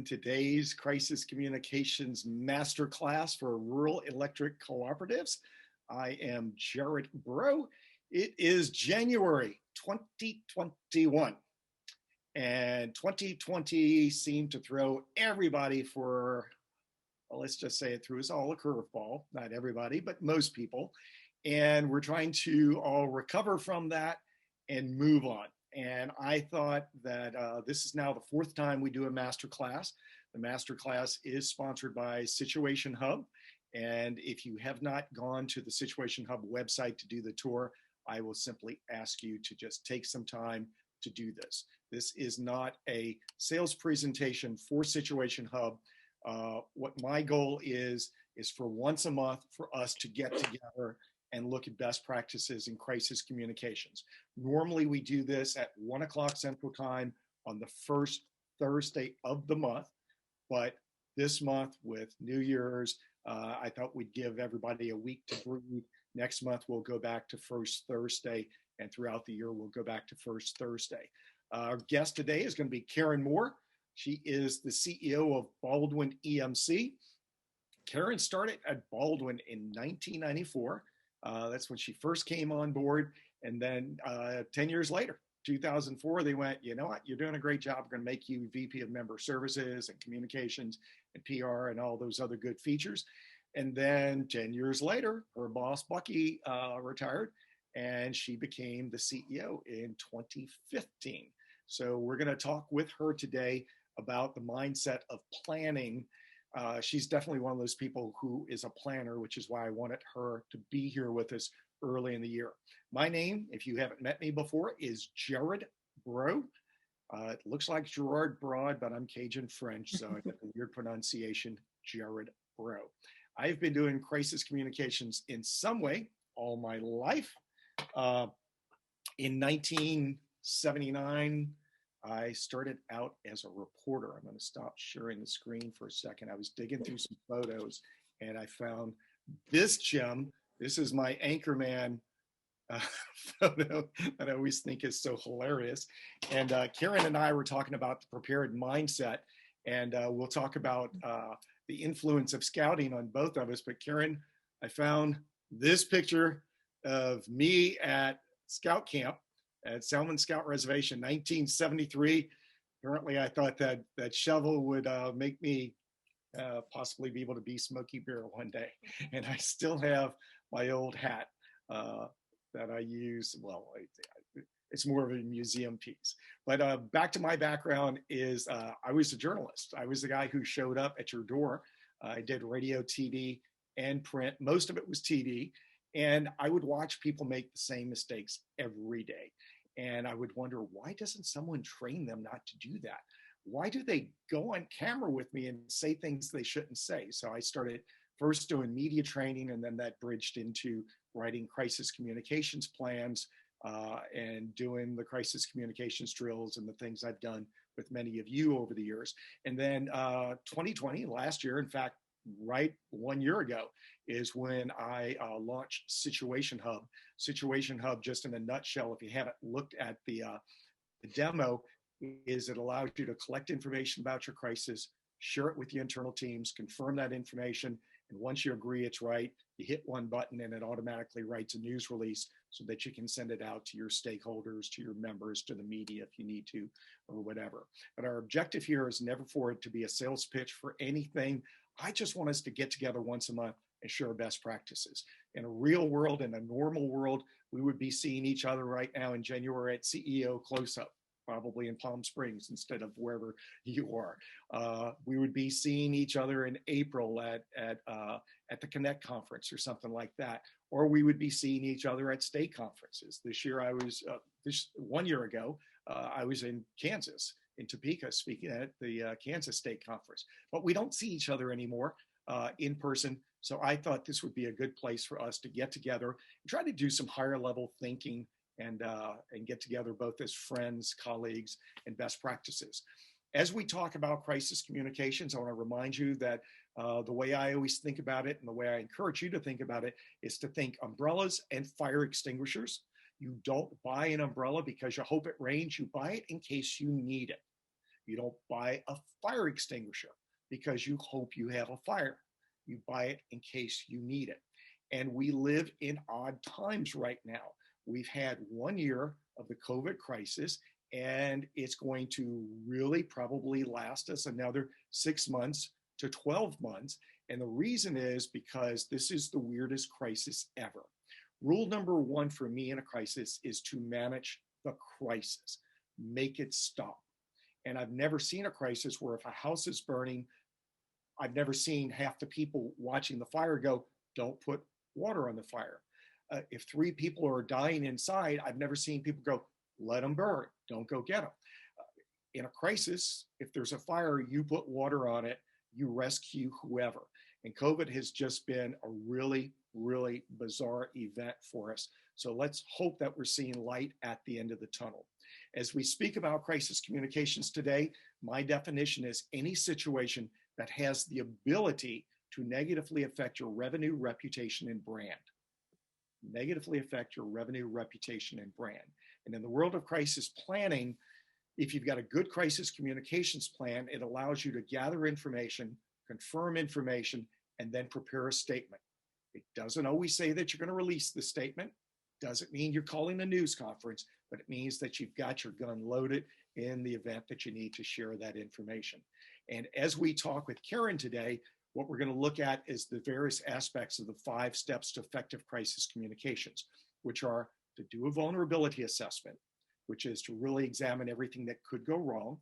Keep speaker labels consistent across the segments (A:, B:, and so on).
A: today's Crisis Communications Masterclass for Rural Electric Cooperatives. I am Gerard Braud. It is January 2021, and 2020 seemed to throw everybody for, well, let's just say it threw us all a curveball. Not everybody, but most people. And we're trying to all recover from that and move on. And I thought that this is now the fourth time we do a masterclass. The masterclass is sponsored by Situation Hub. And if you have not gone to the Situation Hub website to do the tour, I will simply ask you to just take some time to do this. This is not a sales presentation for Situation Hub. What my goal is for once a month for us to get together and look at best practices in crisis communications. Normally we do this at 1 o'clock Central Time on the first Thursday of the month, but this month with New Year's, I thought we'd give everybody a week to breathe. Next month we'll go back to first Thursday, and throughout the year we'll go back to first Thursday. Our guest today is going to be Karen Moore. She is the CEO of Baldwin EMC. Karen started at Baldwin in 1994. That's when she first came on board. And then 10 years later, 2004, they went, you know what, you're doing a great job. We're going to make you VP of Member Services and Communications and PR and all those other good features. And then 10 years later, her boss, Bucky, retired, and she became the CEO in 2015. So we're going to talk with her today about the mindset of planning. She's definitely one of those people who is a planner, which is why I wanted her to be here with us early in the year. My name, if you haven't met me before, is Gerard Braud. It looks like Gerard Braud, but I'm Cajun French, so I get the weird pronunciation, Gerard Braud. I've been doing crisis communications in some way all my life. In 1979, I started out as a reporter. I'm going to stop sharing the screen for a second. I was digging through some photos and I found this gem. This is my Anchorman photo that I always think is so hilarious. And Karen and I were talking about the prepared mindset, and we'll talk about the influence of scouting on both of us. But Karen, I found this picture of me at scout camp at Salmon Scout Reservation, 1973. Apparently, I thought that shovel would make me possibly be able to be Smokey Bear one day. And I still have my old hat that I use. Well, it's more of a museum piece. But back to my background is I was a journalist. I was the guy who showed up at your door. I did radio, TV, and print. Most of it was TV. And I would watch people make the same mistakes every day. And I would wonder, why doesn't someone train them not to do that? Why do they go on camera with me and say things they shouldn't say? So I started first doing media training, and then that bridged into writing crisis communications plans and doing the crisis communications drills and the things I've done with many of you over the years. And then 2020, last year, in fact, right 1 year ago, is when I launched Situation Hub. Situation Hub, just in a nutshell, if you haven't looked at the demo, is it allows you to collect information about your crisis, share it with the internal teams, confirm that information, and once you agree it's right, you hit one button and it automatically writes a news release so that you can send it out to your stakeholders, to your members, to the media if you need to, or whatever. But our objective here is never for it to be a sales pitch for anything. I just want us to get together once a month and share best practices. In a real world, in a normal world, we would be seeing each other right now in January at CEO Close-Up, probably in Palm Springs instead of wherever you are. We would be seeing each other in April at the Connect conference or something like that. Or we would be seeing each other at state conferences. This year this 1 year ago, I was in Kansas, in Topeka, speaking at the Kansas State Conference. But we don't see each other anymore in person. So I thought this would be a good place for us to get together and try to do some higher level thinking and get together both as friends, colleagues, and best practices. As we talk about crisis communications, I want to remind you that the way I always think about it and the way I encourage you to think about it is to think umbrellas and fire extinguishers. You don't buy an umbrella because you hope it rains. You buy it in case you need it. You don't buy a fire extinguisher because you hope you have a fire. You buy it in case you need it. And we live in odd times right now. We've had 1 year of the COVID crisis, and it's going to really probably last us another 6 months to 12 months. And the reason is because this is the weirdest crisis ever. Rule number one for me in a crisis is to manage the crisis, make it stop. And I've never seen a crisis where if a house is burning, I've never seen half the people watching the fire go, don't put water on the fire. If 3 people are dying inside, I've never seen people go, let them burn, don't go get them. In a crisis, if there's a fire, you put water on it, you rescue whoever. And COVID has just been a really, really bizarre event for us. So let's hope that we're seeing light at the end of the tunnel. As we speak about crisis communications today, my definition is any situation that has the ability to negatively affect your revenue, reputation, and brand. Negatively affect your revenue, reputation, and brand. And in the world of crisis planning, if you've got a good crisis communications plan, it allows you to gather information, confirm information, and then prepare a statement. It doesn't always say that you're going to release the statement. Doesn't mean you're calling a news conference, but it means that you've got your gun loaded in the event that you need to share that information. And as we talk with Karen today, what we're going to look at is the various aspects of the 5 steps to effective crisis communications, which are to do a vulnerability assessment, which is to really examine everything that could go wrong.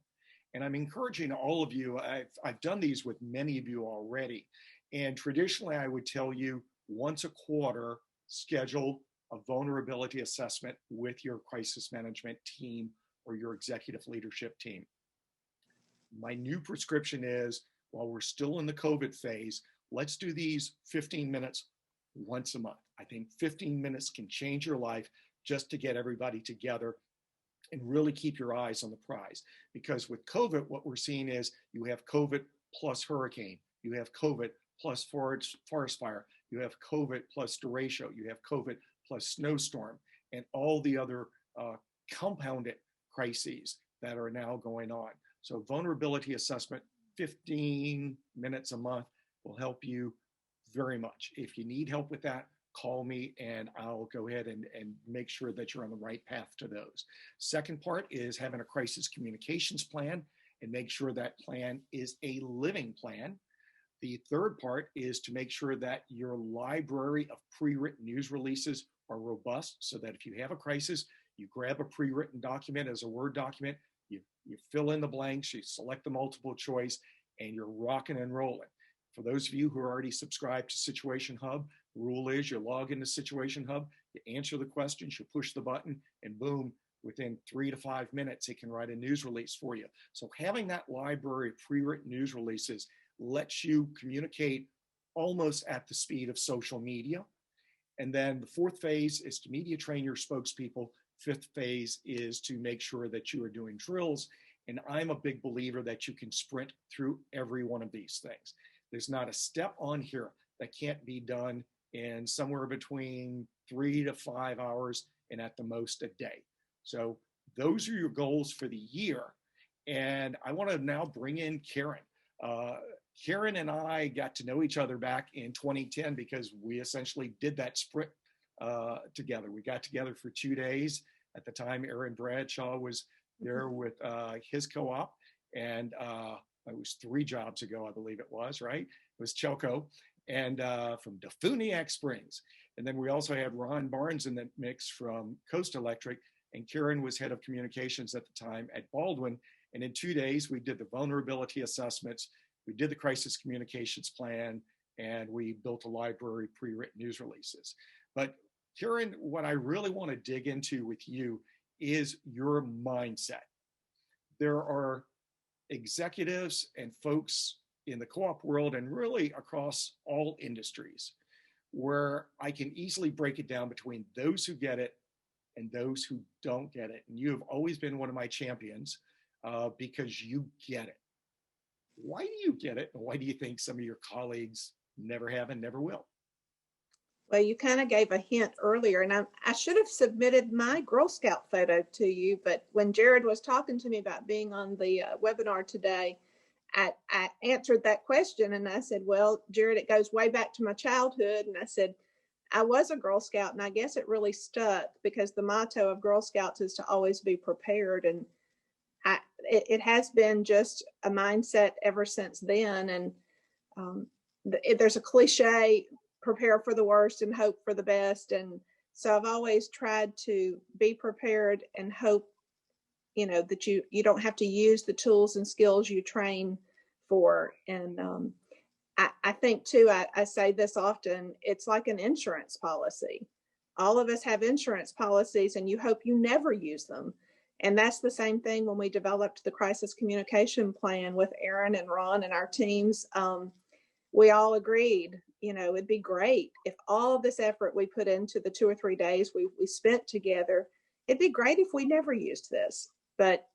A: And I'm encouraging all of you, I've done these with many of you already. And traditionally, I would tell you once a quarter, schedule a vulnerability assessment with your crisis management team or your executive leadership team. My new prescription is, while we're still in the COVID phase, let's do these 15 minutes once a month. I think 15 minutes can change your life just to get everybody together and really keep your eyes on the prize. Because with COVID, what we're seeing is you have COVID plus hurricane, you have COVID plus forest fire, you have COVID plus derecho, you have COVID plus snowstorm, and all the other compounded crises that are now going on. So vulnerability assessment, 15 minutes a month will help you very much. If you need help with that, call me and I'll go ahead and make sure that you're on the right path to those. Second part is having a crisis communications plan and make sure that plan is a living plan. The third part is to make sure that your library of pre-written news releases are robust so that if you have a crisis, you grab a pre-written document as a Word document, you fill in the blanks, you select the multiple choice, and you're rocking and rolling. For those of you who are already subscribed to Situation Hub, the rule is you log into Situation Hub, you answer the questions, you push the button, and boom, within 3 to 5 minutes, it can write a news release for you. So having that library of pre-written news releases lets you communicate almost at the speed of social media. And then the 4th phase is to media train your spokespeople. 5th phase is to make sure that you are doing drills. And I'm a big believer that you can sprint through every one of these things. There's not a step on here that can't be done in somewhere between 3 to 5 hours and at the most a day. So those are your goals for the year. And I want to now bring in Karen. Karen and I got to know each other back in 2010 because we essentially did that sprint together. We got together for 2 days. At the time, Aaron Bradshaw was there with his co-op, and it was 3 jobs ago, I believe it was, right? It was Chelco, and from Defuniak Springs. And then we also had Ron Barnes in the mix from Coast Electric, and Karen was head of communications at the time at Baldwin. And in 2 days, we did the vulnerability assessments, we did the crisis communications plan, and we built a library of pre-written news releases. But Karen, what I really want to dig into with you is your mindset. There are executives and folks in the co-op world and really across all industries where I can easily break it down between those who get it and those who don't get it. And you have always been one of my champions because you get it. Why do you get it? And why do you think some of your colleagues never have and never will?
B: Well, you kind of gave a hint earlier, and I should have submitted my Girl Scout photo to you, but when Jared was talking to me about being on the webinar today, I answered that question, and I said, well, Jared, it goes way back to my childhood. And I said, I was a Girl Scout, and I guess it really stuck because the motto of Girl Scouts is to always be prepared. And it has been just a mindset ever since then. And there's a cliche, prepare for the worst and hope for the best. And so I've always tried to be prepared and hope, that you don't have to use the tools and skills you train for. And I think too, I say this often, it's like an insurance policy. All of us have insurance policies, and you hope you never use them. And that's the same thing when we developed the crisis communication plan with Aaron and Ron and our teams. We all agreed, it'd be great if all of this effort we put into the 2 or 3 days we spent together, it'd be great if we never used this. But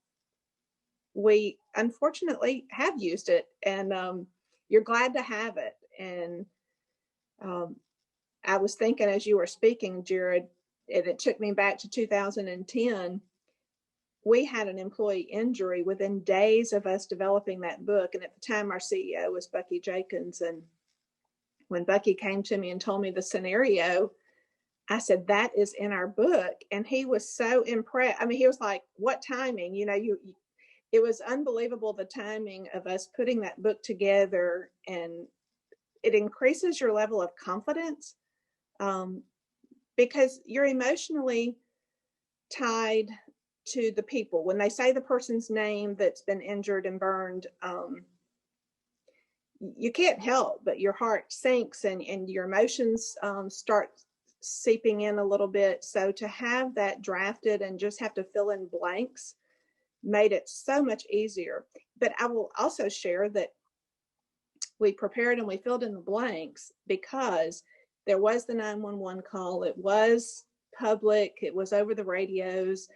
B: we unfortunately have used it, and you're glad to have it. And I was thinking as you were speaking, Jared, and it took me back to 2010. We had an employee injury within days of us developing that book. And at the time, our CEO was Bucky Jenkins. And when Bucky came to me and told me the scenario, I said, that is in our book. And he was so impressed. I mean, he was like, what timing? It was unbelievable, the timing of us putting that book together. And it increases your level of confidence because you're emotionally tied to the people. When they say the person's name that's been injured and burned, you can't help but your heart sinks and your emotions start seeping in a little bit. So to have that drafted and just have to fill in blanks made it so much easier. But I will also share that we prepared and we filled in the blanks because there was the 911 call. It was public. It was over the radios.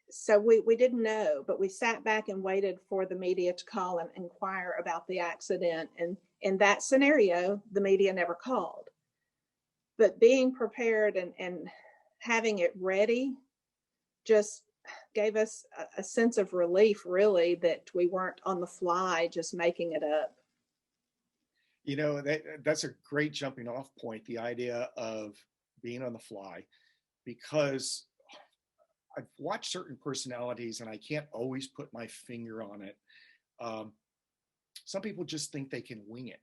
B: So we didn't know, but we sat back and waited for the media to call and inquire about the accident. And in that scenario, the media never called. But being prepared and having it ready just gave us a sense of relief, really, that we weren't on the fly just making it up.
A: That's a great jumping off point, the idea of being on the fly, because I've watched certain personalities and I can't always put my finger on it. Some people just think they can wing it.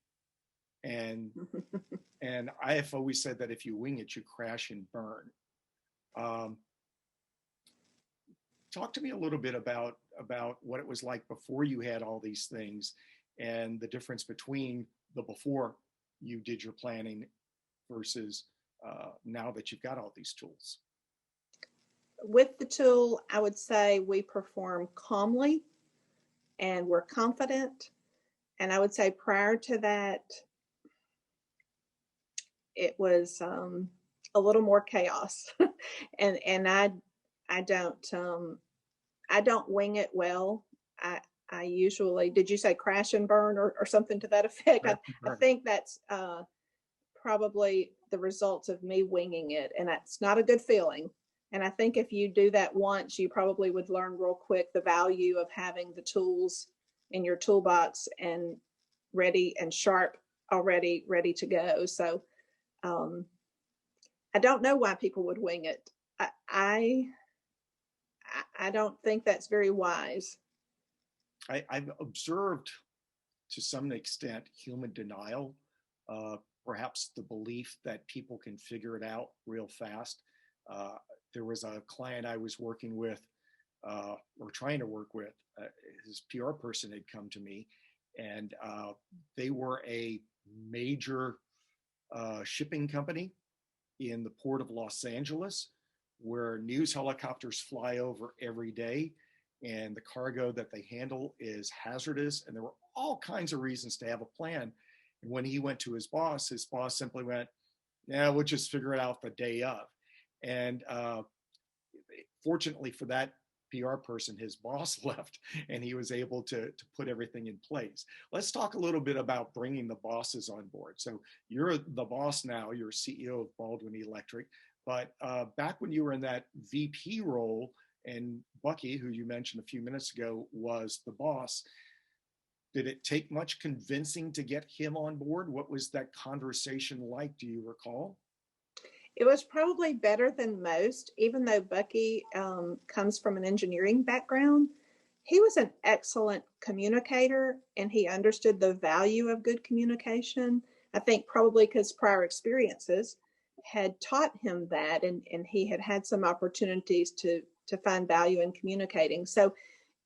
A: And I have always said that if you wing it, you crash and burn. Talk to me a little bit about what it was like before you had all these things and the difference between the before you did your planning versus now that you've got all these tools.
B: With the tool, I would say we perform calmly and we're confident. And I would say prior to that, it was a little more chaos. and I don't wing it well. I usually, did you say crash and burn or something to that effect? I think that's probably the results of me winging it, and that's not a good feeling. And I think if you do that once, you probably would learn real quick the value of having the tools in your toolbox and ready and sharp, already ready to go. So I don't know why people would wing it. I don't think that's very wise.
A: I've observed to some extent human denial, perhaps the belief that people can figure it out real fast. There was a client I was working with or trying to work with. His PR person had come to me, and they were a major shipping company in the port of Los Angeles, where news helicopters fly over every day, and the cargo that they handle is hazardous. And there were all kinds of reasons to have a plan. And when he went to his boss simply went, "Yeah, we'll just figure it out the day of." And fortunately for that PR person, his boss, left, and he was able to put everything in place. Let's talk a little bit about bringing the bosses on board. So you're the boss now, you're CEO of Baldwin Electric, but back when you were in that VP role, and Bucky, who you mentioned a few minutes ago, was the boss, did it take much convincing to get him on board? What was that conversation like? Do you recall?
B: It was probably better than most, even though Bucky comes from an engineering background. He was an excellent communicator and he understood the value of good communication. I think probably because prior experiences had taught him that, and he had had some opportunities to find value in communicating. So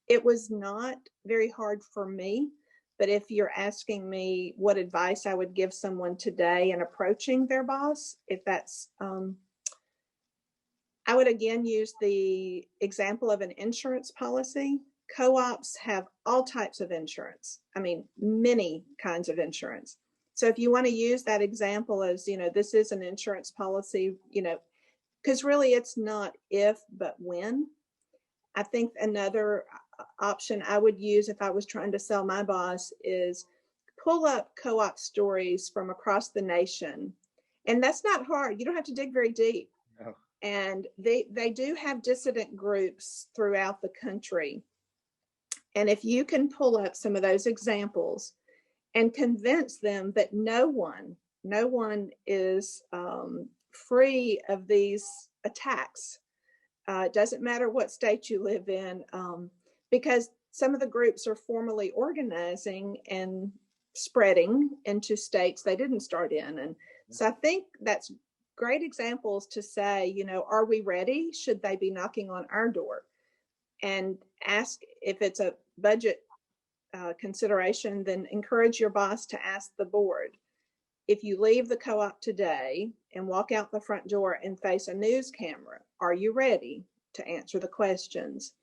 B: it was not very hard for me. But if you're asking me what advice I would give someone today in approaching their boss, if that's, I would again use the example of an insurance policy. Co-ops have all types of insurance. I mean, many kinds of insurance. So if you want to use that example as, this is an insurance policy, because really it's not if, but when. I think another option I would use if I was trying to sell my boss is pull up co-op stories from across the nation. And that's not hard. You don't have to dig very deep.
A: No.
B: And they do have dissident groups throughout the country. And if you can pull up some of those examples and convince them that no one is free of these attacks. It doesn't matter what state you live in, because some of the groups are formally organizing and spreading into states they didn't start in. And so I think that's great examples to say, are we ready? Should they be knocking on our door? And ask if it's a budget consideration, then encourage your boss to ask the board. If you leave the co-op today and walk out the front door and face a news camera, are you ready to answer the questions?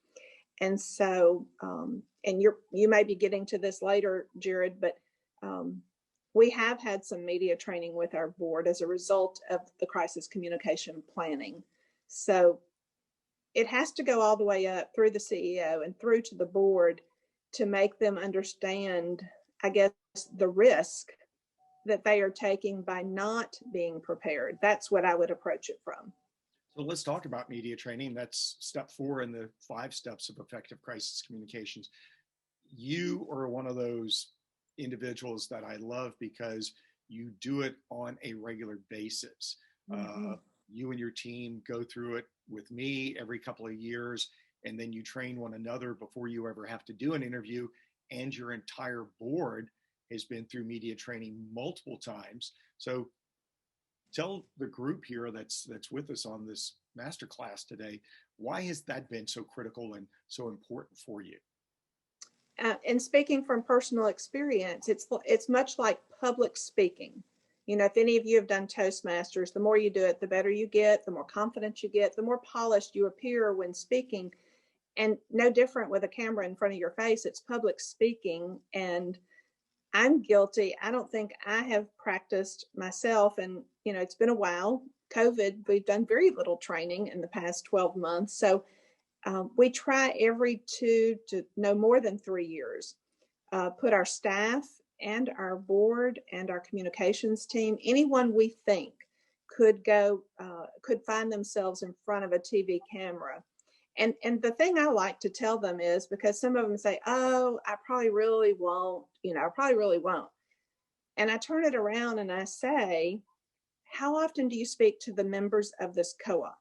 B: And so, and you may be getting to this later, Jared, but we have had some media training with our board as a result of the crisis communication planning. So it has to go all the way up through the CEO and through to the board to make them understand, I guess, the risk that they are taking by not being prepared. That's what I would approach it from.
A: So let's talk about media training. That's step 4 in the 5 steps of effective crisis communications. You are one of those individuals that I love because you do it on a regular basis. Mm-hmm. You and your team go through it with me every couple of years, and then you train one another before you ever have to do an interview, and your entire board has been through media training multiple times. So tell the group here that's with us on this masterclass today, why has that been so critical and so important for you?
B: And speaking from personal experience, it's much like public speaking. If any of you have done Toastmasters, the more you do it, the better you get, the more confident you get, the more polished you appear when speaking. And no different with a camera in front of your face. It's public speaking, and I'm guilty. I don't think I have practiced myself, and it's been a while. COVID, we've done very little training in the past 12 months. So we try every 2 to no more than 3 years, put our staff and our board and our communications team, anyone we think could find themselves in front of a TV camera. And the thing I like to tell them is, because some of them say, oh, I probably really won't, I probably really won't. And I turn it around and I say, how often do you speak to the members of this co-op?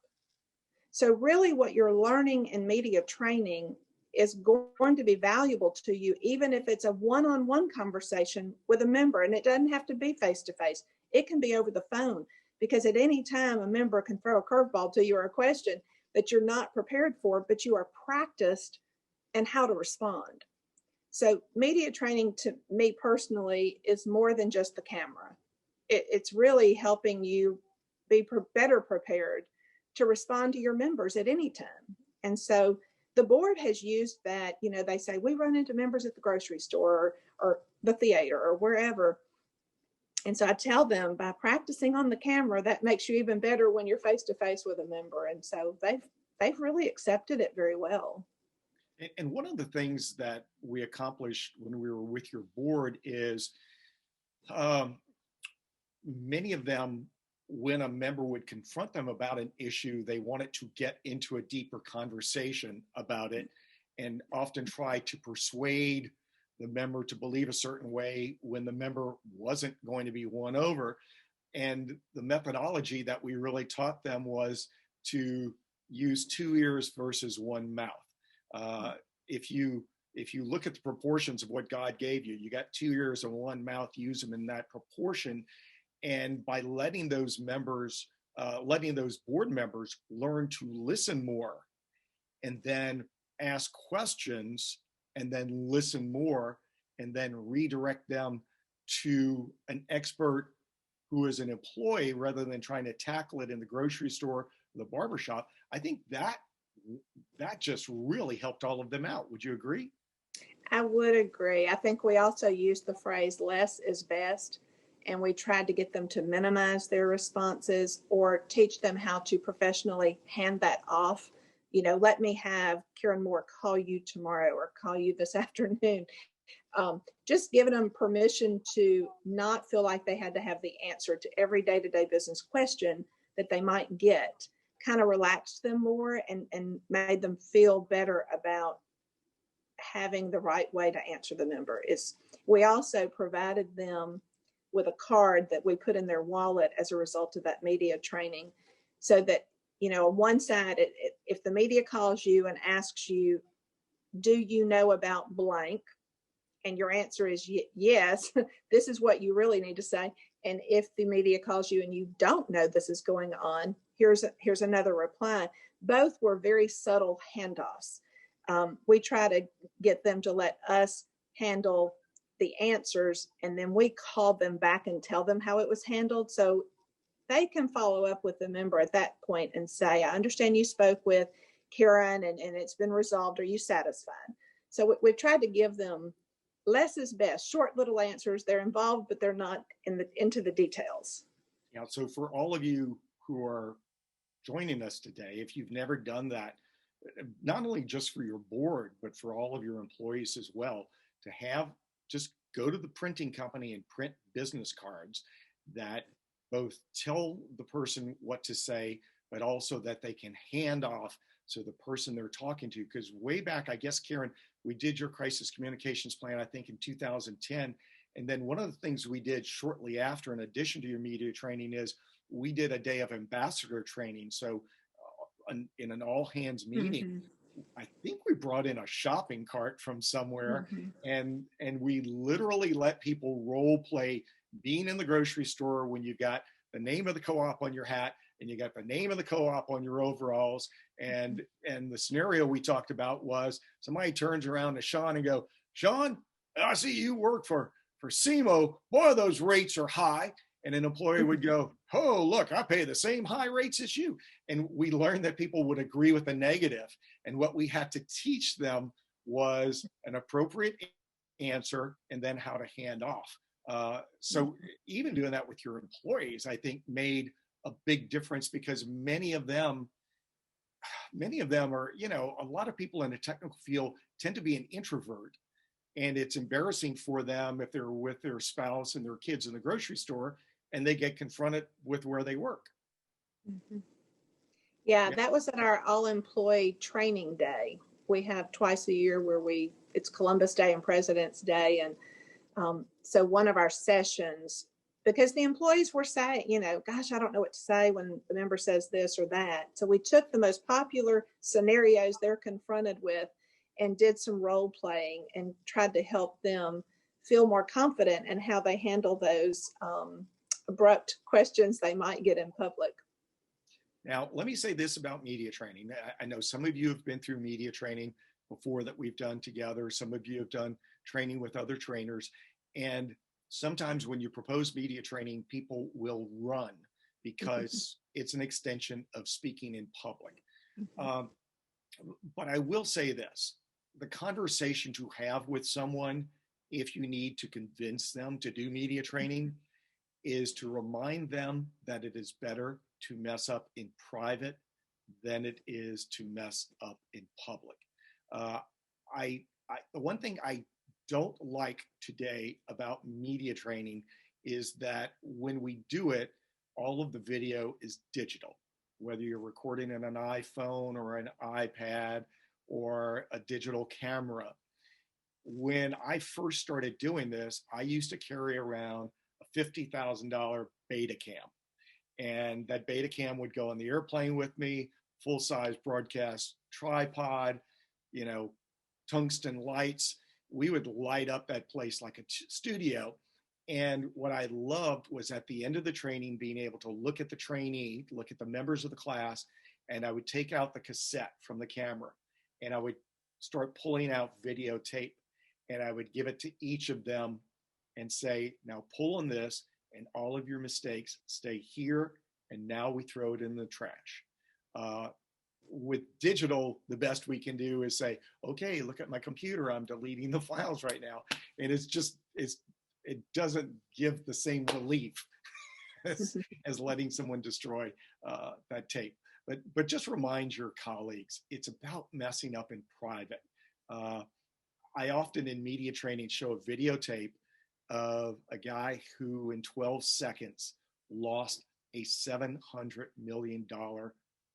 B: So really what you're learning in media training is going to be valuable to you, even if it's a one-on-one conversation with a member. And it doesn't have to be face-to-face. It can be over the phone, because at any time a member can throw a curveball to you or a question that you're not prepared for, but you are practiced in how to respond. So media training, to me personally, is more than just the camera. It's really helping you be better prepared to respond to your members at any time. And so the board has used that. They say, we run into members at the grocery store or the theater or wherever. And so I tell them, by practicing on the camera, that makes you even better when you're face to face with a member. And so they've really accepted it very well.
A: And one of the things that we accomplished when we were with your board is um, many of them, when a member would confront them about an issue, they wanted to get into a deeper conversation about it and often try to persuade the member to believe a certain way when the member wasn't going to be won over. And the methodology that we really taught them was to use two ears versus one mouth. Uh, if you look at the proportions of what God gave you, you got two ears and one mouth, use them in that proportion. And by letting those members, letting those board members learn to listen more and then ask questions and then listen more and then redirect them to an expert who is an employee rather than trying to tackle it in the grocery store or the barbershop, I think that just really helped all of them out. Would you agree?
B: I would agree. I think we also used the phrase less is best, and we tried to get them to minimize their responses or teach them how to professionally hand that off. Let me have Karen Moore call you tomorrow or call you this afternoon. Just giving them permission to not feel like they had to have the answer to every day-to-day business question that they might get kind of relaxed them more and made them feel better about having the right way to answer the member. We also provided them with a card that we put in their wallet as a result of that media training, so that on one side, if the media calls you and asks you, do you know about blank, and your answer is yes, this is what you really need to say. And if the media calls you and you don't know this is going on, here's another reply. Both were very subtle handoffs. We try to get them to let us handle the answers, and then we call them back and tell them how it was handled, so they can follow up with the member at that point and say, I understand you spoke with Karen and it's been resolved. Are you satisfied? So we've tried to give them less is best, short little answers. They're involved, but they're not into the details.
A: Yeah. So for all of you who are joining us today, if you've never done that, not only just for your board, but for all of your employees as well, to have just go to the printing company and print business cards that both tell the person what to say, but also that they can hand off to the person they're talking to. Because way back, I guess, Karen, we did your crisis communications plan, I think in 2010. And then one of the things we did shortly after, in addition to your media training, is we did a day of ambassador training. So in an all hands meeting, I think we brought in a shopping cart from somewhere, and we literally let people role play being in the grocery store when you got the name of the co-op on your hat and you got the name of the co-op on your overalls. And the scenario we talked about was somebody turns around to Sean and go, Sean, I see you work for SEMO. Boy, those rates are high. And an employee would go, oh, look, I pay the same high rates as you. And we learned that people would agree with the negative. And what we had to teach them was an appropriate answer and then how to hand off. So even doing that with your employees, I think made a big difference, because many of them are, a lot of people in the technical field tend to be an introvert. And it's embarrassing for them if they're with their spouse and their kids in the grocery store and they get confronted with where they work.
B: Yeah, that was at our all-employee training day. We have twice a year where it's Columbus Day and President's Day. And so one of our sessions, because the employees were saying, gosh, I don't know what to say when the member says this or that. So we took the most popular scenarios they're confronted with and did some role playing and tried to help them feel more confident in how they handle those abrupt questions they might get in public.
A: Now, let me say this about media training. I know some of you have been through media training before that we've done together. Some of you have done training with other trainers. And sometimes when you propose media training, people will run because it's an extension of speaking in public. But I will say this, the conversation to have with someone, if you need to convince them to do media training, is to remind them that it is better to mess up in private than it is to mess up in public. the one thing I don't like today about media training is that when we do it, all of the video is digital, whether you're recording in an iPhone or an iPad or a digital camera. When I first started doing this, I used to carry around a $50,000 Betacam. And that Betacam would go on the airplane with me, full-size broadcast tripod, tungsten lights. We would light up that place like a studio. And what I loved was at the end of the training, being able to look at the trainee, look at the members of the class, and I would take out the cassette from the camera and I would start pulling out videotape, and I would give it to each of them and say, now pull on this, and all of your mistakes stay here, and now we throw it in the trash. With digital, the best we can do is say, okay, look at my computer, I'm deleting the files right now. And it doesn't give the same relief as letting someone destroy that tape. But just remind your colleagues, it's about messing up in private. I often in media training show a videotape of a guy who in 12 seconds lost a $700 million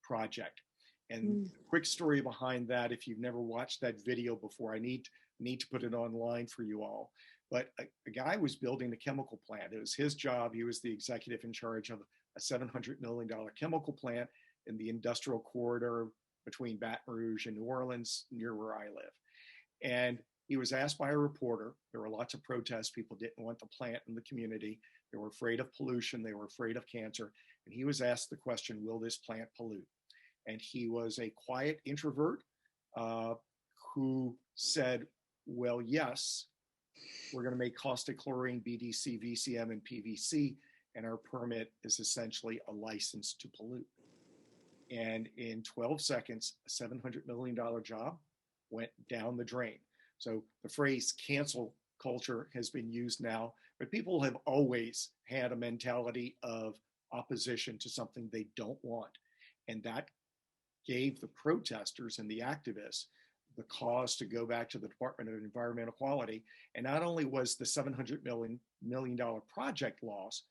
A: project. And quick story behind that, if you've never watched that video before, I need to put it online for you all. But a guy was building a chemical plant. It was his job. He was the executive in charge of a $700 million chemical plant in the industrial corridor between Baton Rouge and New Orleans, near where I live. And he was asked by a reporter. There were lots of protests. People didn't want the plant in the community. They were afraid of pollution. They were afraid of cancer. And he was asked the question, will this plant pollute? And he was a quiet introvert who said, well, yes, we're going to make caustic chlorine, BDC, VCM, and PVC, and our permit is essentially a license to pollute. And in 12 seconds, a $700 million job went down the drain. So the phrase cancel culture has been used now, but people have always had a mentality of opposition to something they don't want. And that gave the protesters and the activists the cause to go back to the Department of Environmental Quality. And not only was the $700 million project lost,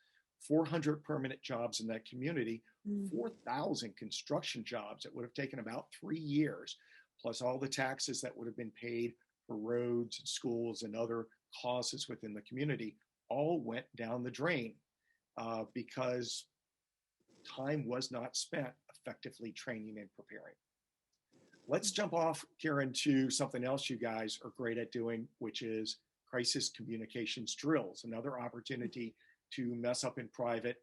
A: 400 permanent jobs in that community, 4,000 construction jobs that would have taken about 3 years, plus all the taxes that would have been paid for roads and schools and other causes within the community, all went down the drain because time was not spent effectively training and preparing. Let's jump off, Karen, to something else you guys are great at doing, which is crisis communications drills, another opportunity to mess up in private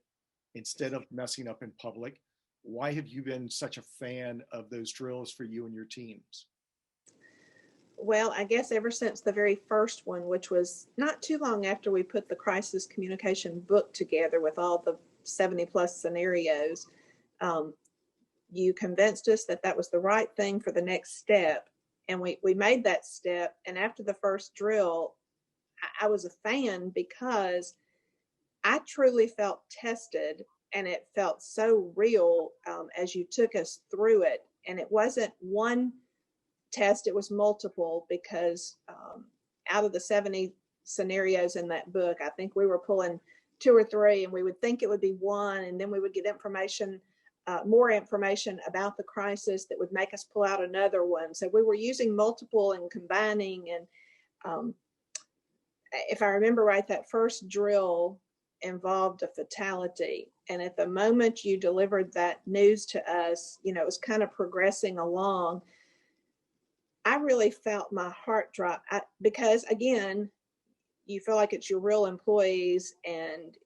A: instead of messing up in public. Why have you been such a fan of those drills for you and your teams?
B: Well, I guess ever since the very first one, which was not too long after we put the crisis communication book together with all the 70 plus scenarios, you convinced us that that was the right thing for the next step. And we made that step. And after the first drill, I was a fan because I truly felt tested, and it felt so real as you took us through it. And it wasn't one test, it was multiple, because out of the 70 scenarios in that book, I think we were pulling 2 or 3, and we would think it would be one, and then we would get information, more information about the crisis that would make us pull out another one. So we were using multiple and combining. And if I remember right, that first drill involved a fatality. And at the moment you delivered that news to us, it was kind of progressing along. I really felt my heart drop because, again, you feel like it's your real employees, and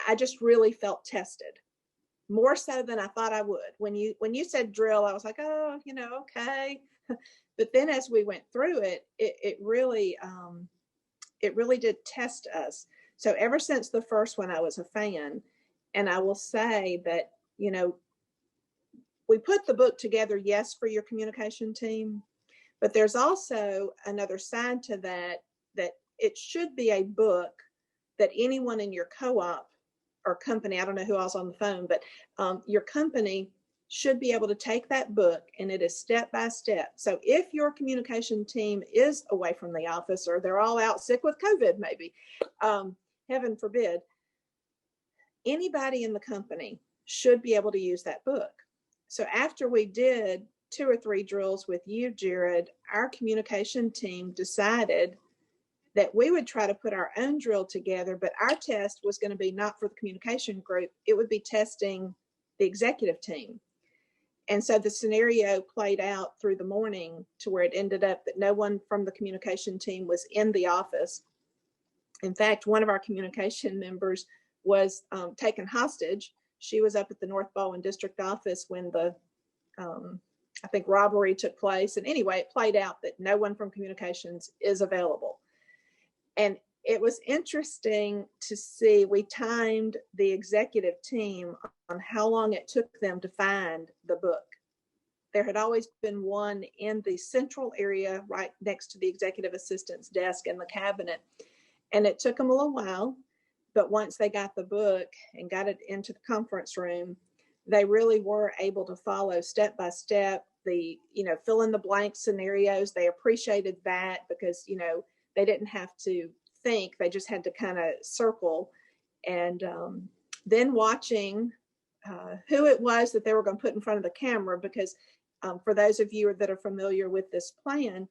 B: I just really felt tested, more so than I thought I would. When you said drill, I was like, oh, okay. But then as we went through it, it really did test us. So ever since the first one, I was a fan. And I will say that, we put the book together, yes, for your communication team, but there's also another side to that it should be a book that anyone in your co-op or company, I don't know who else on the phone, but your company should be able to take that book, and it is step by step. So if your communication team is away from the office, or they're all out sick with COVID, maybe, heaven forbid, anybody in the company should be able to use that book. So after we did 2 or 3 drills with you, Gerard, our communication team decided that we would try to put our own drill together, but our test was going to be not for the communication group. It would be testing the executive team. And so the scenario played out through the morning to where it ended up that no one from the communication team was in the office. In fact, one of our communication members was taken hostage. She was up at the North Baldwin district office when the, I think, robbery took place. And anyway, it played out that no one from communications is available. And it was interesting to see, we timed the executive team on how long it took them to find the book. There had always been one in the central area right next to the executive assistant's desk in the cabinet. And it took them a little while, but once they got the book and got it into the conference room, they really were able to follow step by step the, fill in the blank scenarios. They appreciated that because, they didn't have to think, they just had to kind of circle. And then watching who it was that they were going to put in front of the camera, because for those of you that are familiar with this plan,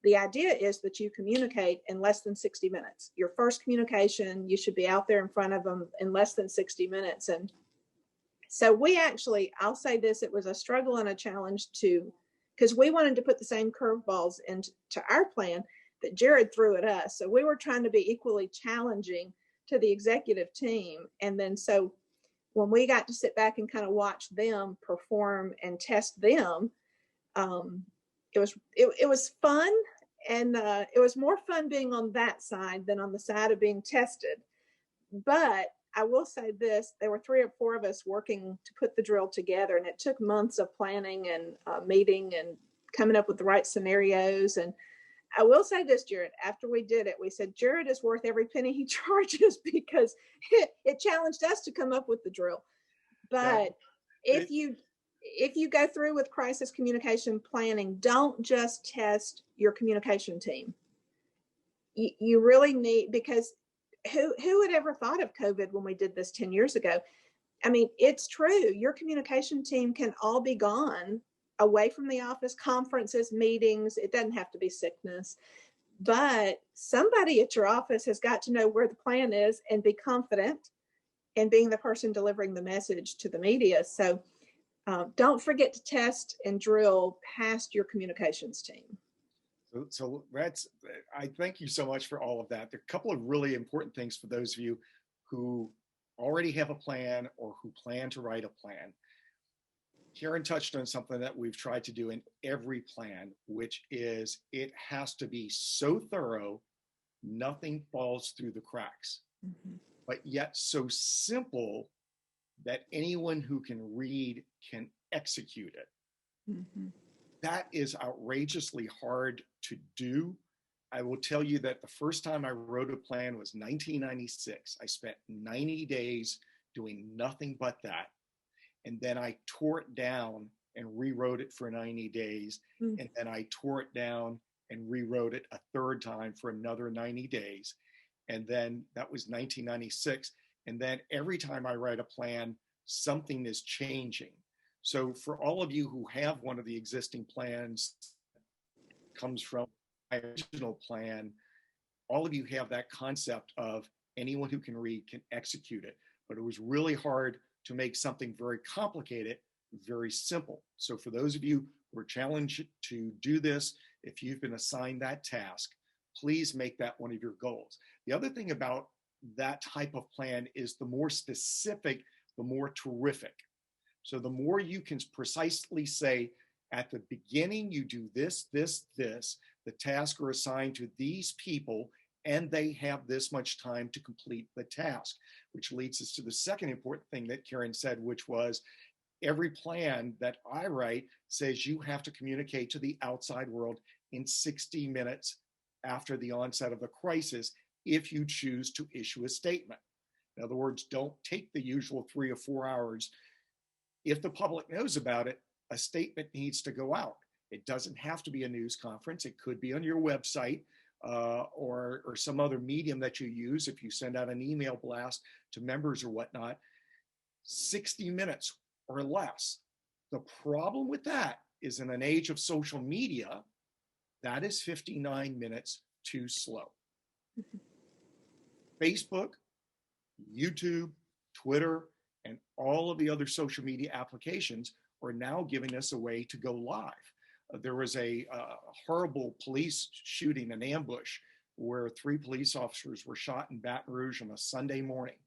B: the idea is that you communicate in less than 60 minutes. Your first communication, you should be out there in front of them in less than 60 minutes. And so we actually, I'll say this, it was a struggle and a challenge because we wanted to put the same curveballs into our plan that Gerard threw at us. So we were trying to be equally challenging to the executive team. And then so when we got to sit back and kind of watch them perform and test them, it was fun. And it was more fun being on that side than on the side of being tested. But I will say this, there were 3 or 4 of us working to put the drill together, and it took months of planning and meeting and coming up with the right scenarios. And I will say this, Gerard, after we did it, we said, Gerard is worth every penny he charges, because it challenged us to come up with the drill. But if you go through with crisis communication planning, don't just test your communication team. You really need, because who had ever thought of COVID when we did this 10 years ago? I mean, it's true. Your communication team can all be gone, away from the office, conferences, meetings. It doesn't have to be sickness, but somebody at your office has got to know where the plan is and be confident in being the person delivering the message to the media. So don't forget to test and drill past your communications team.
A: So I thank you so much for all of that. There are a couple of really important things for those of you who already have a plan or who plan to write a plan. Karen touched on something that we've tried to do in every plan, which is it has to be so thorough, nothing falls through the cracks, but yet so simple that anyone who can read can execute it. That is outrageously hard to do. I will tell you that the first time I wrote a plan was 1996. I spent 90 days doing nothing but that. And then I tore it down and rewrote it for 90 days. And then I tore it down and rewrote it a third time for another 90 days. And then that was 1996. And then every time I write a plan, something is changing. So for all of you who have one of the existing plans, comes from my original plan, all of you have that concept of anyone who can read can execute it. But it was really hard to make something very complicated very simple. So for those of you who are challenged to do this, if you've been assigned that task, please make that one of your goals. The other thing about that type of plan is the more specific, the more terrific. So the more you can precisely say, at the beginning, you do this, this, this, the tasks are assigned to these people, and they have this much time to complete the task, which leads us to the second important thing that Karen said, which was every plan that I write says you have to communicate to the outside world in 60 minutes after the onset of the crisis if you choose to issue a statement. In other words, don't take the usual 3 or 4 hours. if the public knows about it, a statement needs to go out. It doesn't have to be a news conference. It could be on your website or some other medium that you use. If you send out an email blast to members or whatnot, 60 minutes or less. The problem with that is in an age of social media, that is 59 minutes too slow. Facebook, YouTube, Twitter, and all of the other social media applications are now giving us a way to go live. There was a horrible police shooting, an ambush, where 3 police officers were shot in Baton Rouge on a Sunday morning.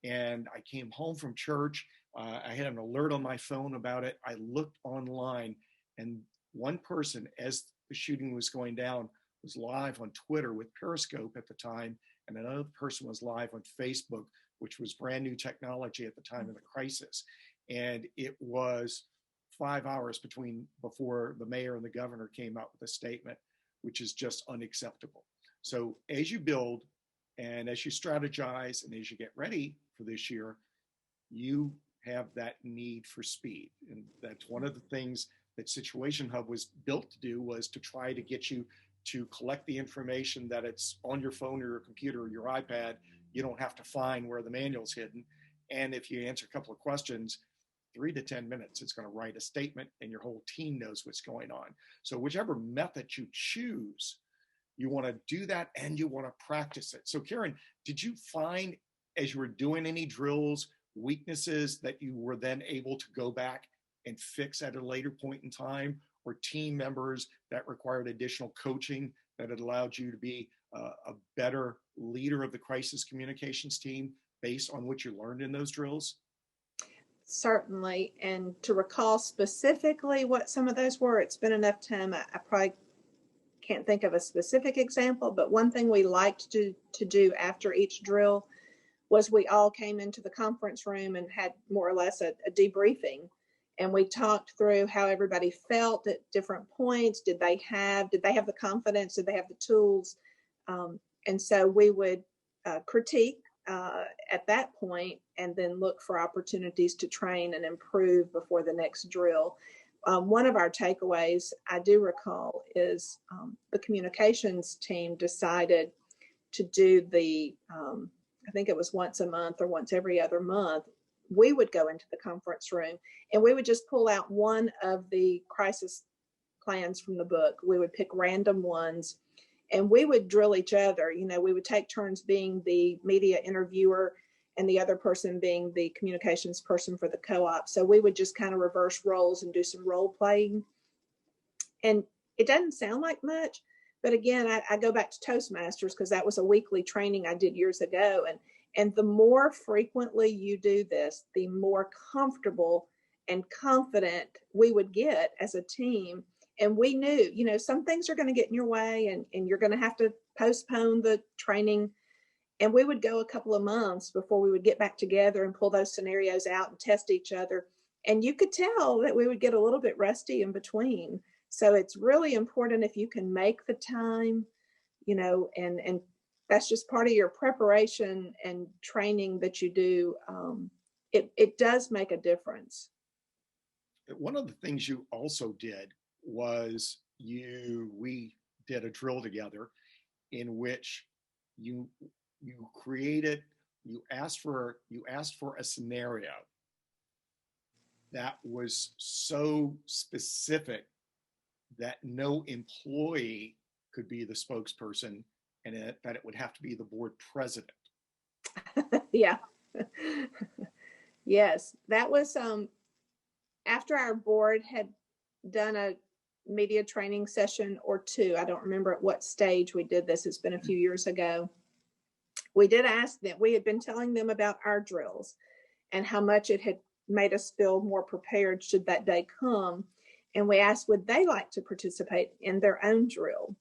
A: And I came home from church. I had an alert on my phone about it. I looked online, and one person, as the shooting was going down, was live on Twitter with Periscope at the time, and another person was live on Facebook, which was brand new technology at the time of the crisis. And it was 5 hours before the mayor and the governor came out with a statement, which is just unacceptable. So as you build and as you strategize and as you get ready for this year, you have that need for speed. And that's one of the things that Situation Hub was built to do, was to try to get you to collect the information that it's on your phone or your computer or your iPad. You don't have to find where the manual's hidden. And if you answer a couple of questions, 3 to 10 minutes, it's going to write a statement and your whole team knows what's going on. So whichever method you choose, you want to do that and you want to practice it. So Karen, did you find as you were doing any drills, weaknesses that you were then able to go back and fix at a later point in time, or team members that required additional coaching that had allowed you to be a better leader of the crisis communications team based on what you learned in those drills?
B: Certainly. And to recall specifically what some of those were, it's been enough time. I probably can't think of a specific example, but one thing we liked to do after each drill was we all came into the conference room and had more or less a debriefing. And we talked through how everybody felt at different points. Did they have the confidence? Did they have the tools? And so we would critique at that point and then look for opportunities to train and improve before the next drill. One of our takeaways, I do recall, is the communications team decided to do I think it was once a month or once every other month, we would go into the conference room and we would just pull out one of the crisis plans from the book. We would pick random ones and we would drill each other. You know, we would take turns being the media interviewer and the other person being the communications person for the co-op. So we would just kind of reverse roles and do some role playing. And it doesn't sound like much, but again, I go back to Toastmasters because that was a weekly training I did years ago. And the more frequently you do this, the more comfortable and confident we would get as a team. And we knew, you know, some things are going to get in your way and you're going to have to postpone the training. And we would go a couple of months before we would get back together and pull those scenarios out and test each other. And you could tell that we would get a little bit rusty in between. So it's really important if you can make the time, you know, and that's just part of your preparation and training that you do. It does make a difference.
A: One of the things you also did was we did a drill together in which you asked for a scenario that was so specific that no employee could be the spokesperson, and that it would have to be the board president.
B: Yeah. Yes, that was after our board had done a media training session or two. I don't remember at what stage we did this. It's been a few years ago. We did ask them, we had been telling them about our drills and how much it had made us feel more prepared should that day come. And we asked, would they like to participate in their own drill?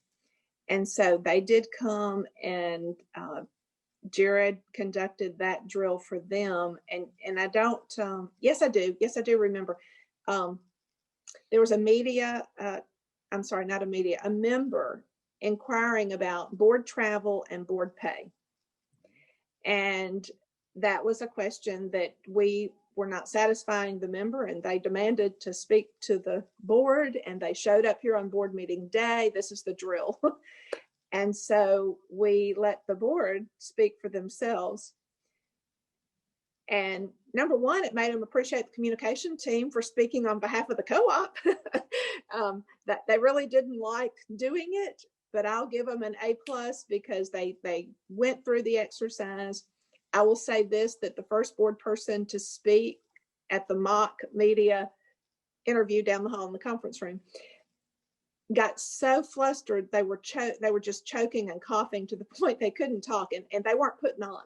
B: And so they did come, and Gerard conducted that drill for them. And I don't, yes, I do remember. There was a member inquiring about board travel and board pay. And that was a question that we were not satisfying the member, and they demanded to speak to the board, and they showed up here on board meeting day. This is the drill. And so we let the board speak for themselves. And number one, it made them appreciate the communication team for speaking on behalf of the co-op. That they really didn't like doing it, but I'll give them an A+ because they went through the exercise. I will say this, that the first board person to speak at the mock media interview down the hall in the conference room got so flustered they were just choking and coughing to the point they couldn't talk, and they weren't putting on.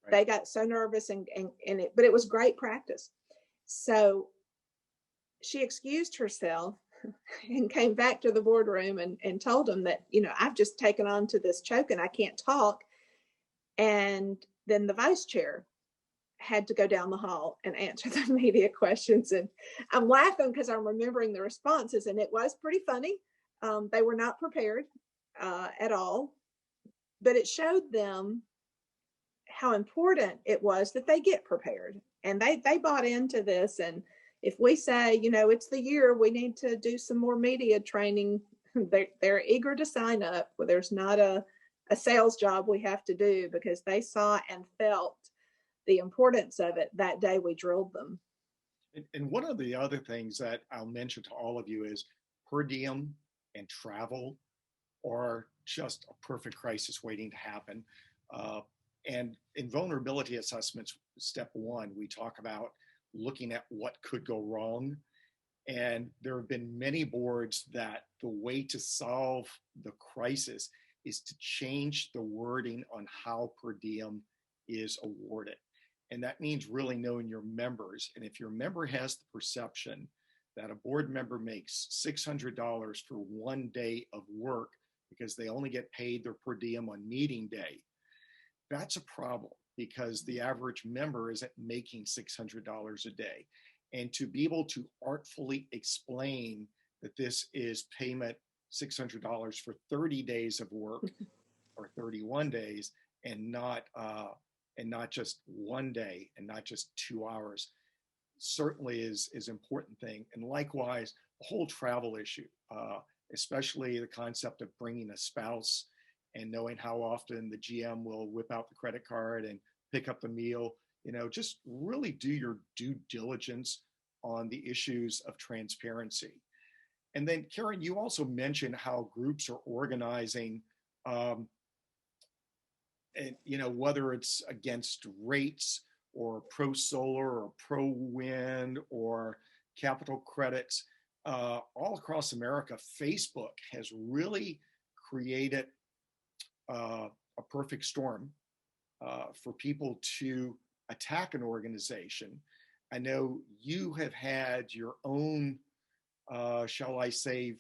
B: Right. They got so nervous, but it was great practice. So she excused herself and came back to the boardroom and told them that, I've just taken on to this choke and I can't talk. And then the vice chair had to go down the hall and answer the media questions. And I'm laughing because I'm remembering the responses, and it was pretty funny. They were not prepared at all, but it showed them how important it was that they get prepared. And they bought into this. And if we say, it's the year, we need to do some more media training, they're eager to sign up. Well, there's not a sales job we have to do, because they saw and felt the importance of it that day we drilled them.
A: And one of the other things that I'll mention to all of you is per diem and travel are just a perfect crisis waiting to happen. And in vulnerability assessments, step 1, we talk about looking at what could go wrong. And there have been many boards that the way to solve the crisis is to change the wording on how per diem is awarded. And that means really knowing your members. And if your member has the perception that a board member makes $600 for one day of work because they only get paid their per diem on meeting day, that's a problem, because the average member isn't making $600 a day. And to be able to artfully explain that this is payment $600 for 30 days of work or 31 days and not just one day and not just 2 hours, certainly is an important thing. And likewise, the whole travel issue, especially the concept of bringing a spouse and knowing how often the GM will whip out the credit card and pick up the meal, just really do your due diligence on the issues of transparency. And then, Karen, you also mentioned how groups are organizing, and whether it's against rates or pro solar or pro wind or capital credits, all across America, Facebook has really created a perfect storm for people to attack an organization. I know you have had your own, shall I say,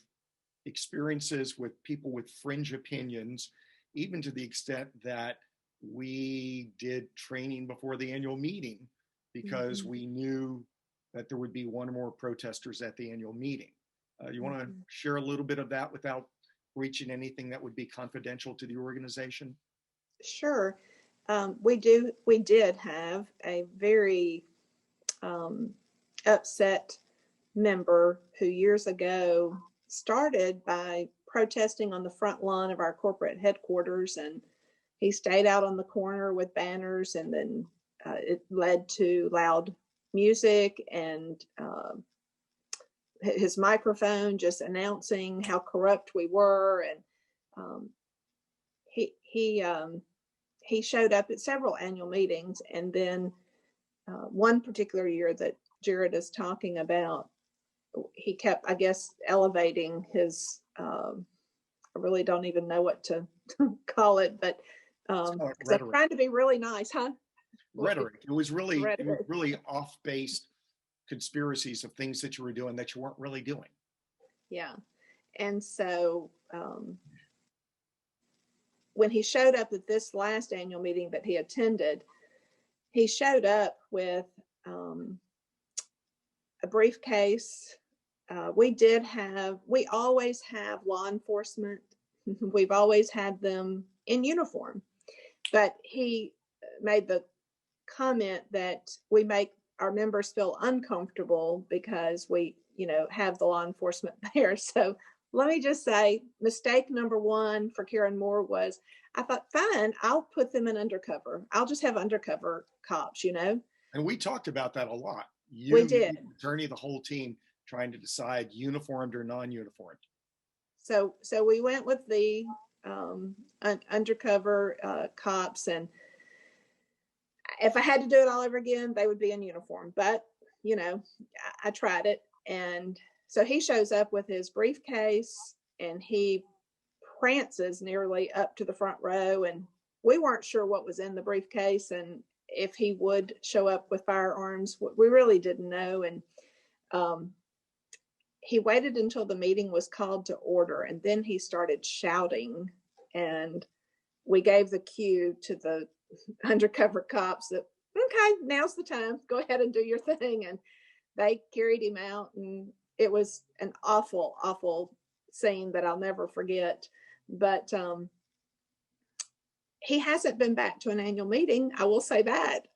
A: experiences with people with fringe opinions, even to the extent that we did training before the annual meeting because we knew that there would be one or more protesters at the annual meeting. You want to share a little bit of that without breaching anything that would be confidential to the organization?
B: Sure. We did have a very upset member who years ago started by protesting on the front lawn of our corporate headquarters, and he stayed out on the corner with banners, and then it led to loud music and his microphone just announcing how corrupt we were. And he showed up at several annual meetings, and then one particular year that Gerard is talking about, he kept, I guess, elevating his, I really don't even know what to call it, but I'm trying to be really nice, huh?
A: Rhetoric. It was really off-based conspiracies of things that you were doing that you weren't really doing.
B: Yeah. And so when he showed up at this last annual meeting that he attended, he showed up with a briefcase. We always have law enforcement. We've always had them in uniform, but he made the comment that we make our members feel uncomfortable because we, have the law enforcement there. So let me just say, mistake number one for Karen Moore was, I thought, fine, I'll put them in undercover. I'll just have undercover cops,
A: And we talked about that a lot.
B: We did.
A: The attorney, the whole team trying to decide uniformed or non-uniformed.
B: So we went with the undercover cops, and if I had to do it all over again, they would be in uniform. But, I tried it. And so he shows up with his briefcase and he prances nearly up to the front row. And we weren't sure what was in the briefcase and if he would show up with firearms. We really didn't know. And he waited until the meeting was called to order, and then he started shouting. And we gave the cue to the undercover cops that, okay, now's the time, go ahead and do your thing. And they carried him out, and it was an awful, awful scene that I'll never forget. But he hasn't been back to an annual meeting, I will say that.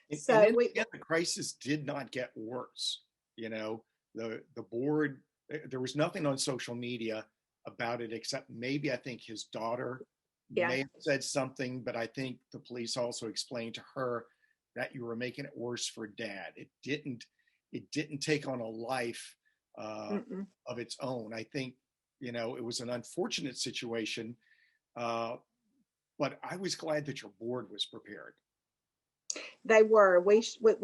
A: The crisis did not get worse. The board, there was nothing on social media about it, except maybe I think his daughter may have said something, but I think the police also explained to her that you were making it worse for Dad. It didn't take on a life of its own. I think, it was an unfortunate situation, but I was glad that your board was prepared.
B: They were. We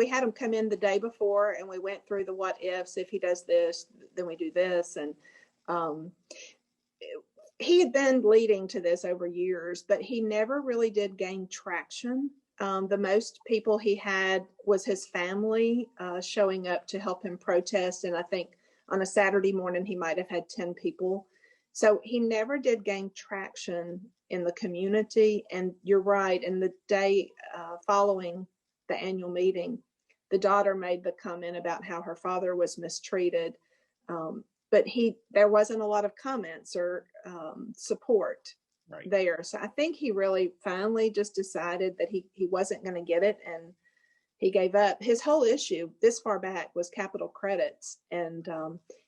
B: had him come in the day before, and we went through the what ifs. If he does this, then we do this. And he had been leading to this over years, but he never really did gain traction. The most people he had was his family showing up to help him protest. And I think on a Saturday morning, he might have had 10 people. So he never did gain traction in the community. And you're right. And the day following the annual meeting, the daughter made the comment about how her father was mistreated. But there wasn't a lot of comments or support there. So I think he really finally just decided that he wasn't going to get it, and he gave up. His whole issue this far back was capital credits. And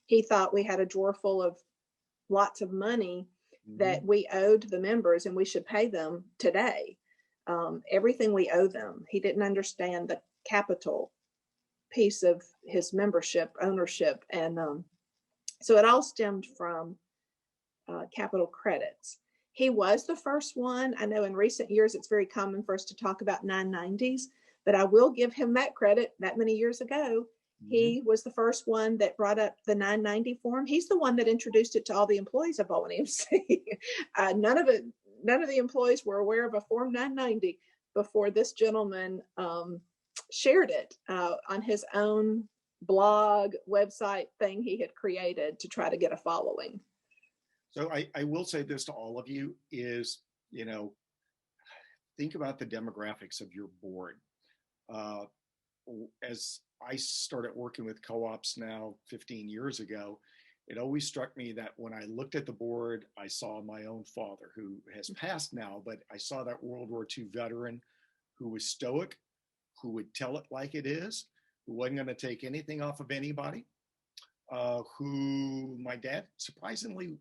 B: he thought we had a drawer full of lots of money that we owed the members and we should pay them today. Everything we owe them. He didn't understand the capital piece of his membership ownership. And so it all stemmed from capital credits. He was the first one. I know in recent years, it's very common for us to talk about 990s, but I will give him that credit. That many years ago, he was the first one that brought up the 990 form. He's the one that introduced it to all the employees of Baldwin EMC. None of the employees were aware of a Form 990 before this gentleman shared it on his own blog website thing he had created to try to get a following.
A: So I will say this to all of you is, think about the demographics of your board. As I started working with co-ops now 15 years ago, it always struck me that when I looked at the board, I saw my own father, who has passed now, but I saw that World War II veteran who was stoic, who would tell it like it is, who wasn't going to take anything off of anybody, who my dad surprisingly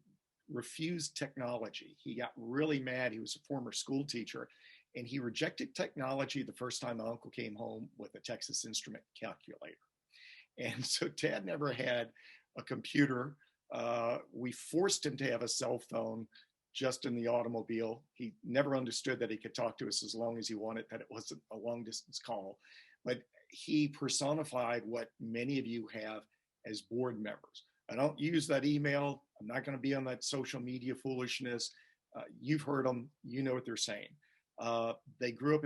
A: refused technology. He got really mad. He was a former school teacher, and he rejected technology the first time my uncle came home with a Texas Instrument calculator. And so Dad never had a computer. We forced him to have a cell phone just in the automobile. He never understood that he could talk to us as long as he wanted, that it wasn't a long distance call. But he personified what many of you have as board members. I don't use that email. I'm not going to be on that social media foolishness. You've heard them. You know what they're saying. They grew up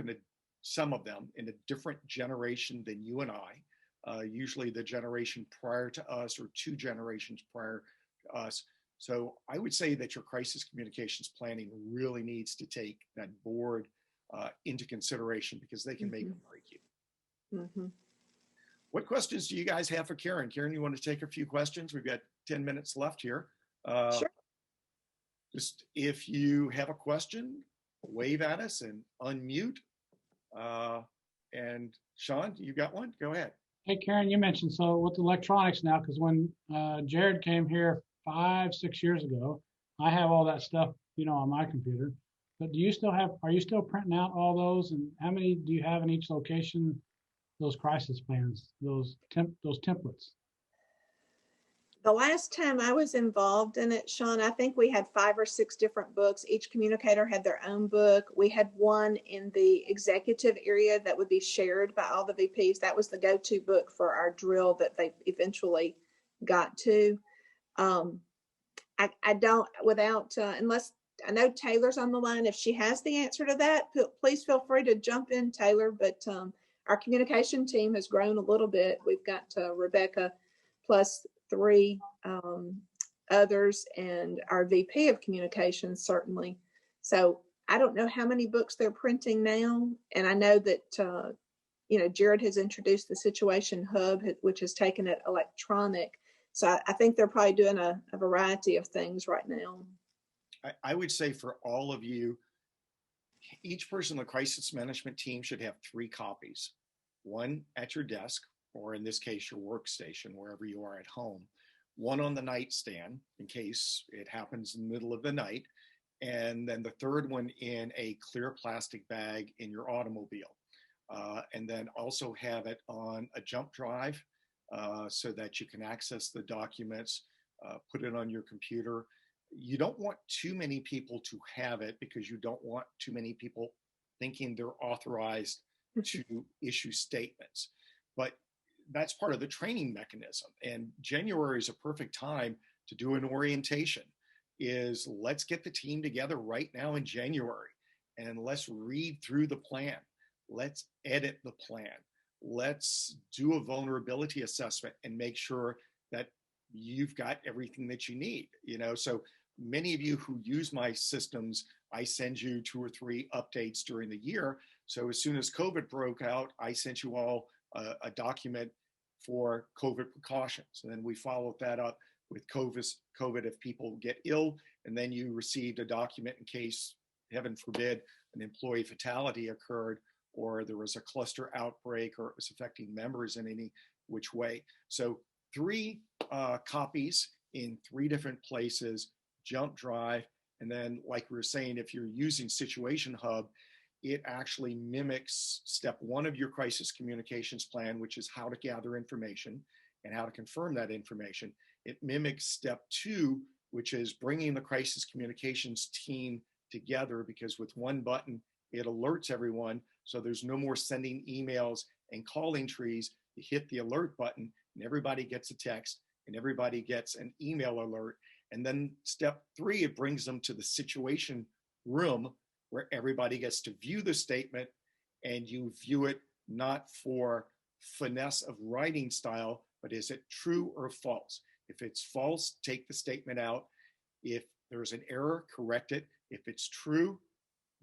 A: some of them in a different generation than you and I, usually the generation prior to us or 2 generations prior to us. So I would say that your crisis communications planning really needs to take that board into consideration, because they can make or break you. What questions do you guys have for Karen? Karen, you want to take a few questions? We've got 10 minutes left here.
B: Sure.
A: Just if you have a question, wave at us and unmute, And Sean, you got one? Go ahead.
C: Hey, Karen, you mentioned so with electronics now, because when Jared came here 5, 6 years ago, I have all that stuff, on my computer. But are you still printing out all those? And how many do you have in each location? Those crisis plans, those templates.
B: The last time I was involved in it, Sean, I think we had 5 or 6 different books. Each communicator had their own book. We had one in the executive area that would be shared by all the VPs. That was the go-to book for our drill that they eventually got to. I don't, unless I know Taylor's on the line. If she has the answer to that, please feel free to jump in, Taylor. But our communication team has grown a little bit. We've got Rebecca plus 3 others and our VP of communications, certainly. So I don't know how many books they're printing now. And I know that, Jared has introduced the Situation Hub, which has taken it electronic. So I think they're probably doing a variety of things right now.
A: I would say for all of you, each person on the crisis management team should have 3 copies. One at your desk, or in this case, your workstation, wherever you are at home. One on the nightstand, in case it happens in the middle of the night. And then the third one in a clear plastic bag in your automobile. And then also have it on a jump drive so that you can access the documents, put it on your computer. You don't want too many people to have it because you don't want too many people thinking they're authorized to issue statements. But that's part of the training mechanism. And January is a perfect time to do an orientation. Let's get the team together right now in January and let's read through the plan. Let's edit the plan. Let's do a vulnerability assessment and make sure that you've got everything that you need. So many of you who use my systems, I send you 2 or 3 updates during the year. So as soon as COVID broke out, I sent you all a document for COVID precautions. And then we followed that up with COVID if people get ill. And then you received a document in case, heaven forbid, an employee fatality occurred or there was a cluster outbreak or it was affecting members in any which way. So 3 copies in 3 different places, jump drive. And then like we were saying, if you're using Situation Hub, it actually mimics step 1 of your crisis communications plan, which is how to gather information and how to confirm that information. It mimics step 2, which is bringing the crisis communications team together, because with one button, it alerts everyone. So there's no more sending emails and calling trees. You hit the alert button and everybody gets a text and everybody gets an email alert. And then step 3, it brings them to the situation room where everybody gets to view the statement, and you view it not for finesse of writing style, but is it true or false? If it's false, take the statement out. If there's an error, correct it. If it's true,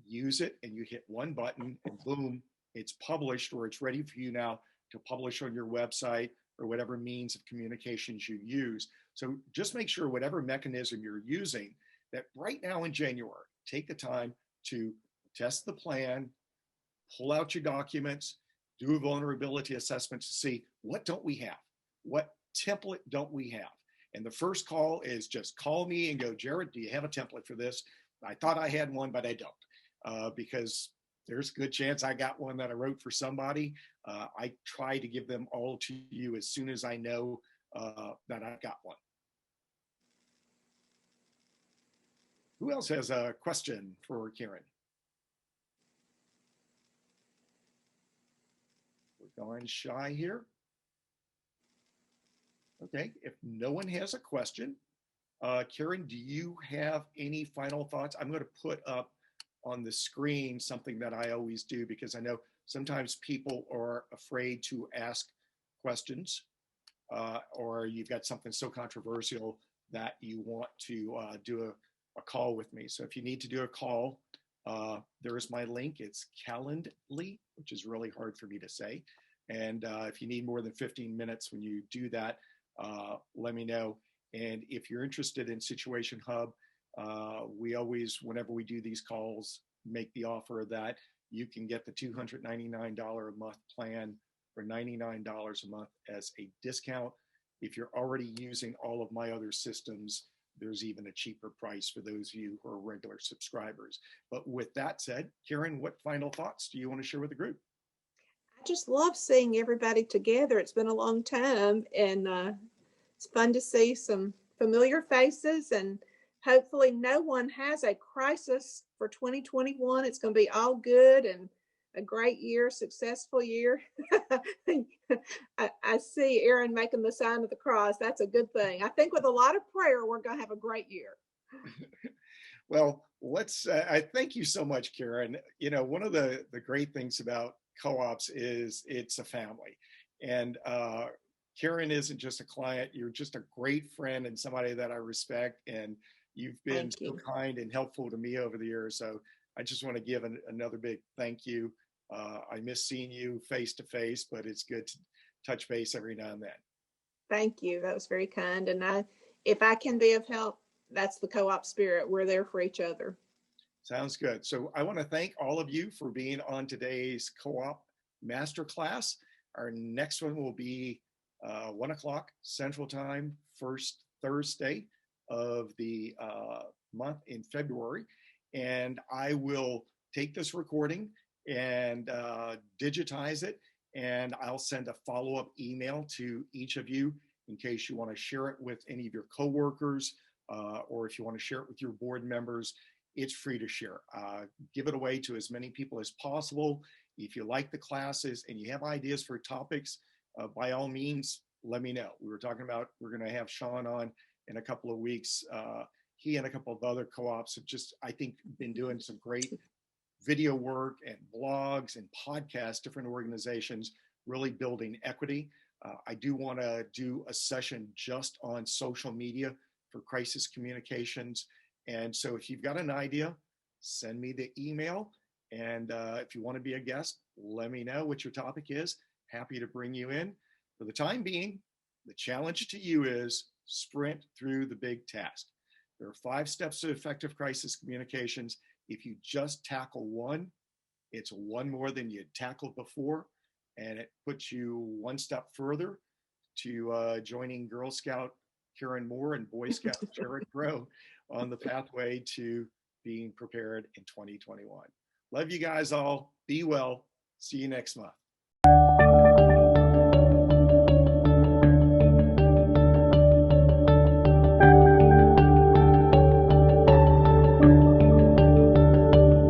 A: use it, and you hit one button and boom, it's published, or it's ready for you now to publish on your website or whatever means of communications you use. So just make sure whatever mechanism you're using, that right now in January, take the time to test the plan, pull out your documents, do a vulnerability assessment to see what don't we have? What template don't we have? And the first call is just call me and go, Jared, do you have a template for this? I thought I had one, but I don't, because there's a good chance I got one that I wrote for somebody. I try to give them all to you as soon as I know that I got one. Who else has a question for Karen? We're going shy here. Okay, if no one has a question, Karen, do you have any final thoughts? I'm going to put up on the screen something that I always do, because I know sometimes people are afraid to ask questions, or you've got something so controversial that you want to do a call with me. So if you need to do a call, there is my link. It's Calendly, which is really hard for me to say. And if you need more than 15 minutes when you do that, let me know. And if you're interested in Situation Hub, we always, whenever we do these calls, make the offer that you can get the $299 a month plan for $99 a month as a discount. If you're already using all of my other systems, there's even a cheaper price for those of you who are regular subscribers. But with that said, Karen, what final thoughts do you want to share with the group?
B: I just love seeing everybody together. It's been a long time, and it's fun to see some familiar faces, and hopefully no one has a crisis for 2021. It's going to be all good and a great year, successful year. I see Aaron making the sign of the cross. That's a good thing. I think with a lot of prayer, we're going to have a great year.
A: Well, I thank you so much, Karen. You know, one of the great things about co-ops is it's a family. And Karen isn't just a client, you're just a great friend and somebody that I respect. And you've been so kind and helpful to me over the years. So I just want to give another big thank you. I miss seeing you face to face, but it's good to touch base every now and then.
B: Thank you. That was very kind. And if I can be of help, that's the co-op spirit. We're there for each other.
A: Sounds good. So I want to thank all of you for being on today's co-op masterclass. Our next one will be 1 o'clock Central Time, first Thursday of the month in February. And I will take this recording and digitize it, and I'll send a follow-up email to each of you in case you want to share it with any of your coworkers, or if you want to share it with your board members. It's free to share. Give it away to as many people as possible. If you like the classes and you have ideas for topics, by all means, let me know. We were talking about, we're going to have Sean on in a couple of weeks. He and a couple of other co-ops have just, I think, been doing some great video work and blogs and podcasts, different organizations, really building equity. I do want to do a session just on social media for crisis communications. And so if you've got an idea, send me the email. And if you want to be a guest, let me know what your topic is. Happy to bring you in. For the time being, the challenge to you is sprint through the big task. There are 5 steps to effective crisis communications. If you just tackle one, it's one more than you tackled before. And it puts you one step further to joining Girl Scout Karen Moore and Boy Scout Gerard Braud on the pathway to being prepared in 2021. Love you guys all. Be well. See you next month.